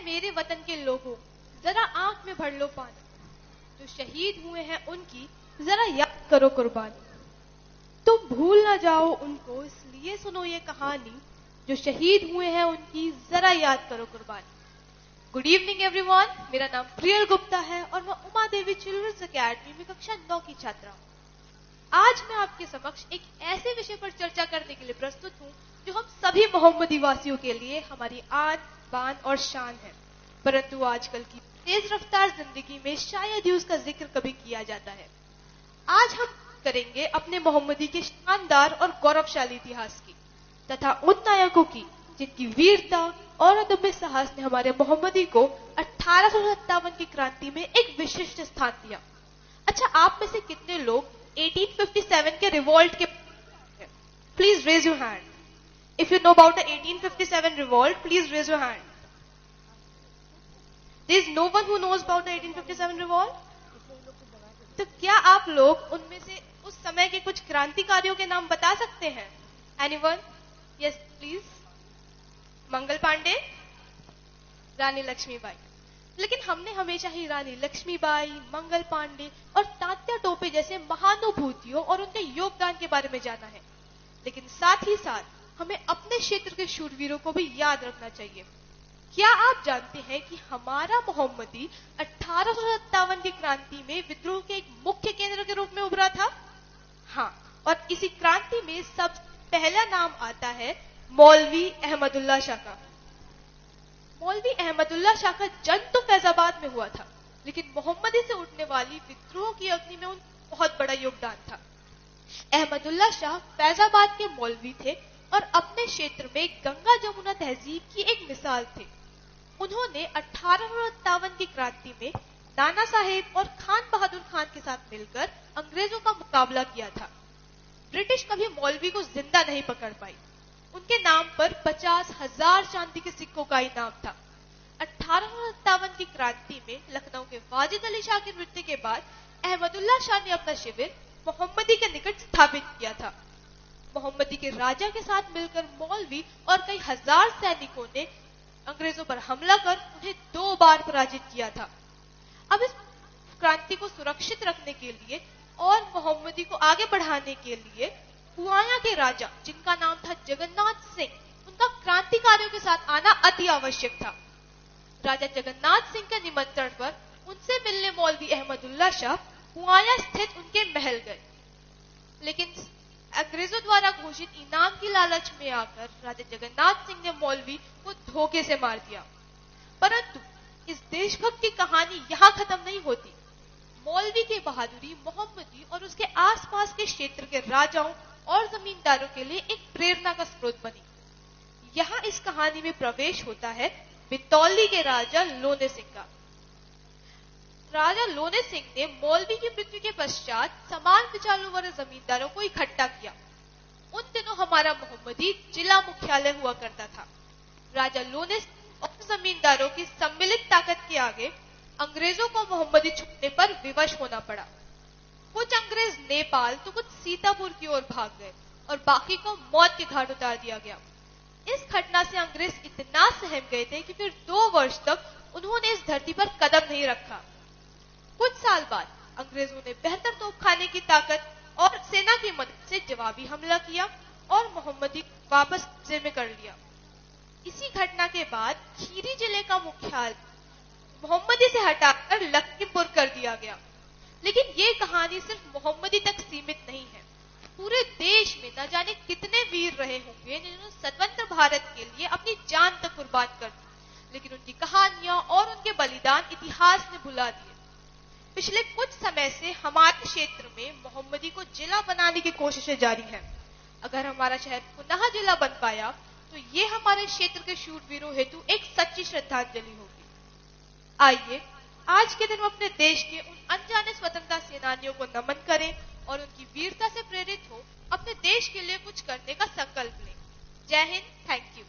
मेरे वतन के लोगों, जरा आंख में भर लो पानी, जो शहीद हुए हैं उनकी जरा याद करो कुर्बानी। तुम भूल ना जाओ उनको, इसलिए सुनो ये कहानी, जो शहीद हुए हैं उनकी जरा याद करो कुर्बानी। गुड इवनिंग एवरीवन, मेरा नाम प्रियल गुप्ता है और मैं उमा देवी चिल्ड्रंस अकेडमी में कक्षा 9 की छात्रा हूँ। आज मैं आपके समक्ष एक ऐसे विषय पर चर्चा करने के लिए प्रस्तुत हूँ जो हम सभी मोहम्मदी वासियों के लिए हमारी आन, बान और शान है, परंतु आजकल की तेज रफ्तार जिंदगी में शायद ही उसका जिक्र कभी किया जाता है। आज हम करेंगे अपने मोहम्मदी के शानदार और गौरवशाली इतिहास की तथा उन नायकों की जिनकी वीरता और अदम्य साहस ने हमारे मोहम्मदी को 1857 की क्रांति में एक विशिष्ट स्थान दिया। अच्छा, आप में से कितने लोग 1857 के रिवॉल्ट के please raise your hand. If you know about the 1857 revolt, please raise your hand. There is no one who knows about the 1857 revolt. तो क्या आप लोग उनमें से उस समय के कुछ क्रांतिकारियों के नाम बता सकते हैं? Anyone? Yes please. Mangal Pandey, Rani Lakshmibai. लेकिन हमने हमेशा ही रानी लक्ष्मीबाई, मंगल पांडे और तात्या टोपे जैसे महानुभूतियों और उनके योगदान के बारे में जाना है, लेकिन साथ ही साथ हमें अपने क्षेत्र के शूरवीरों को भी याद रखना चाहिए। क्या आप जानते हैं कि हमारा मोहम्मदी 1857 की क्रांति में विद्रोह के एक मुख्य केंद्र के रूप में उभरा था? हाँ, और इसी क्रांति में सबसे पहला नाम आता है मौलवी अहमदुल्ला शाह का। मौलवी अहमदुल्ला शाह का जन्म तो फैजाबाद में हुआ था, लेकिन मोहम्मदी से उठने वाली विद्रोह की अग्नि में उनका बहुत बड़ा योगदान था। अहमदुल्ला शाह फैजाबाद के मौलवी थे और अपने क्षेत्र में गंगा जमुना तहजीब की एक मिसाल थे। उन्होंने 1857 की क्रांति में नाना साहेब और खान बहादुर खान के साथ मिलकर अंग्रेजों का मुकाबला किया था। ब्रिटिश कभी मौलवी को जिंदा नहीं पकड़ पाई। उनके नाम पर 50,000 चांदी के सिक्कों का इनाम था। 1857 की क्रांति में लखनऊ के वाजिद अली शाह की मृत्यु के बाद अहमदुल्ला शाह ने अपना शिविर मोहम्मदी के निकट स्थापित किया था। मोहम्मदी के राजा के साथ मिलकर मौलवी और कई हजार सैनिकों ने अंग्रेजों पर हमला कर उन्हें 2 बार पराजित किया था। अब इस क्रांति को सुरक्षित रखने के लिए और मोहम्मदी को आगे बढ़ाने के लिए हुआया के राजा, जिनका नाम था जगन्नाथ सिंह, उनका क्रांतिकारियों के साथ आना अति आवश्यक था। राजा जगन्नाथ सिंह के निमंत्रण पर उनसे मिलने मौलवी अहमदुल्ला शाह हुआया स्थित उनके महल गए, लेकिन अंग्रेजों द्वारा घोषित इनाम की लालच में आकर राजा जगन्नाथ सिंह ने मौलवी को धोखे से मार दिया। परंतु इस देशभक्त की कहानी यहां खत्म नहीं होती। मौलवी की बहादुरी मोहम्मदी और उसके आसपास के क्षेत्र के राजाओं और जमींदारों के लिए एक प्रेरणा का स्रोत बनी। यहाँ इस कहानी में प्रवेश होता है बितौली के राजा लोने सिंह का। राजा लोने सिंह ने मौलवी की मृत्यु के पश्चात समान विचारों वाले जमींदारों को इकट्ठा किया। उन दिनों हमारा मोहम्मदी जिला मुख्यालय हुआ करता था। राजा लोने सिंह और जमींदारों की सम्मिलित ताकत के आगे अंग्रेजों को मोहम्मदी छुपने पर विवश होना पड़ा। कुछ अंग्रेज नेपाल तो कुछ सीतापुर की ओर भाग गए और बाकी को मौत के घाट उतार दिया गया। इस घटना से अंग्रेज इतना सहम गए थे कि फिर 2 वर्ष तक उन्होंने इस धरती पर कदम नहीं रखा। कुछ साल बाद अंग्रेजों ने बेहतर तोपखाने की ताकत और सेना की मदद से जवाबी हमला किया और मोहम्मदी वापस कब्जे में कर लिया। इसी घटना के बाद खीरी जिले का मुख्यालय मोहम्मदी से हटाकर लखीमपुर कर दिया गया। लेकिन ये कहानी सिर्फ मोहम्मदी तक सीमित नहीं है। पूरे देश में न जाने कितने वीर रहे होंगे जिन्होंने स्वतंत्र भारत के लिए अपनी जान तक कुर्बान कर दी, लेकिन उनकी कहानियां और उनके बलिदान इतिहास ने भुला दिए। पिछले कुछ समय से हमारे क्षेत्र में मोहम्मदी को जिला बनाने की कोशिशें जारी हैं। अगर हमारा शहर पुनः जिला बन पाया तो ये हमारे क्षेत्र के शूरवीरों हेतु एक सच्ची श्रद्धांजलि होगी। आइए आज के दिन हम अपने देश के उन अनजाने स्वतंत्रता सेनानियों को नमन करें और उनकी वीरता से प्रेरित हो अपने देश के लिए कुछ करने का संकल्प लें। जय हिंद, थैंक यू।